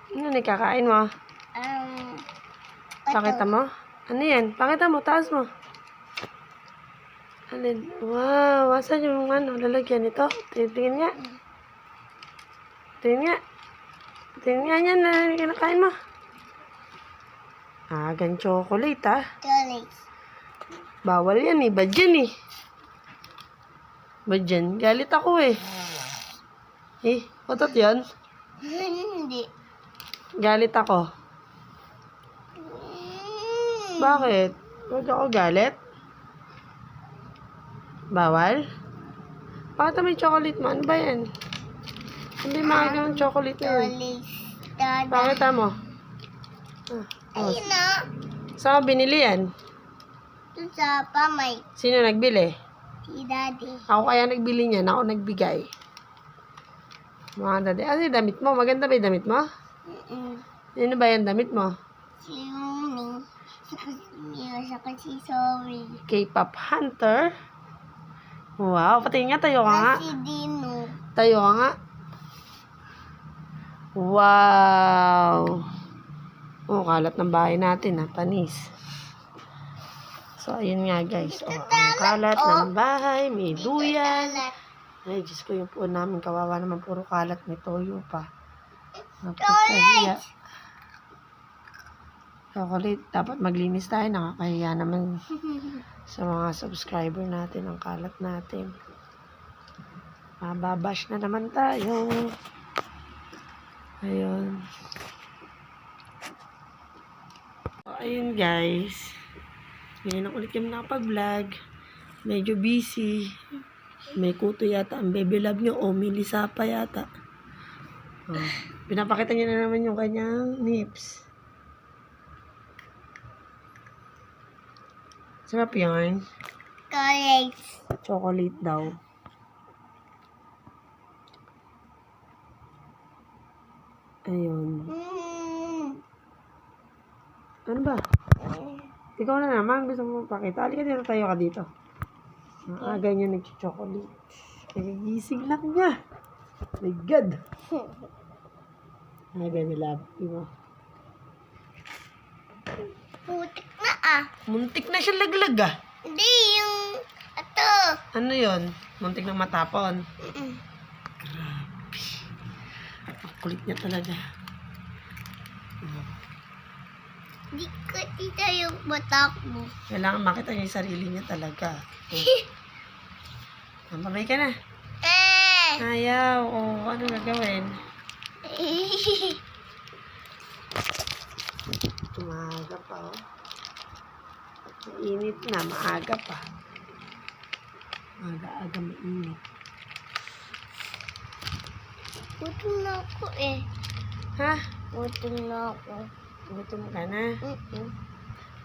Ano na kakain mo? Pakita mo? Ano yan? Pakita mo, taas mo. Alin? Wow, asan yung lalagyan nito? Tingin nga. Tingin nga. Tingin nga yan na kinakain mo. Gan chocolate Chocolate. Bawal yan bad yan Bad yan? Galit ako Otot yan? Hindi. Galit ako. Bakit? Huwag ako galit? Bawal? Bakit may chocolate mo? Ano ba yan? Hindi maaga ng chocolate na yan. Chocolate. Bakit mo? Ayun na. Saan ka binili yan? Ito sa pamay. Sino nagbili? Si Daddy. Ako kaya nagbili niyan. Ako nagbigay. Mga daddy. Ano yung damit mo? Maganda ba yung damit mo? Ano ba yung damit mo? Si Umi. Saka si Sorry. K-pop hunter. Wow. Pati nga, tayo ka nga. Si Dino. Tayo ka nga. Wow. Kalat ng bahay natin panis. So, ayun nga guys. Ang kalat ng bahay. May duyan. Ay, Diyos ko, yung po namin. Kawawa naman, puro kalat. May toyo pa. Napakahiya. Chocolate. Dapat maglinis tayo. Nakakahiya naman sa mga subscriber natin. Ang kalat natin. Mababash na naman tayo. Ayun. Ayun guys. Ngayon ulit kami nakapag-vlog. Medyo busy. May kuto yata ang baby love nyo. O Melissa pa yata. Pinapakita niya na naman yung kanyang nips. Sarap yun. Chocolate. Chocolate daw. Ayun. Ano ba? Ikaw na naman. Gusto mo pakita. Halika dito, tayo ka dito. Ganyan nag-chocolate. Nagigising lang niya. My God. Ay, baby love. Diba? Putik na Muntik na siya laglag Hindi, yung ito. Ano yon? Muntik na matapon. Grabe. Ang kulit niya talaga. Hindi ko tita yung batak mo. Kailangan makita niya yung sarili niya talaga. Mamay ka na. Ayaw. Ano gagawin? Maaga pa Mainit na. Maaga pa. Aga-aga mainit. Gutom na ako Ha? Gutom na ako. Gutom ka na?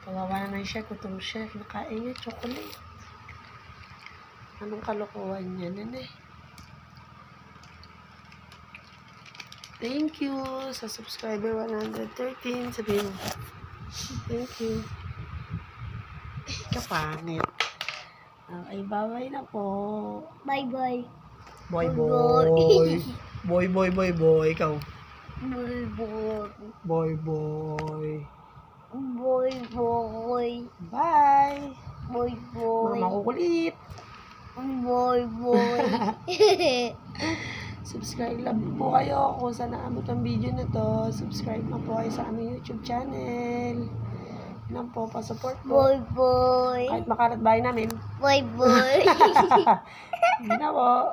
Kawawa naman siya. Gutom siya. Nakain niya chocolate. Anong kalokohan niya? Thank you sa subscriber 113. Sabihin mo. Thank you. Kapangit. Ay, bye-bye na po. Bye-bye. Boy. Boy. Ikaw. Boy. Bye. Boy. Mama kukulit. Boy. Subscribe lang po kayo kung saan naabot ang video na to. Subscribe na po kayo sa aming YouTube channel. Yan po, pa-support po. Boy. Kahit makarat bahay namin. Boy. Hindi na po.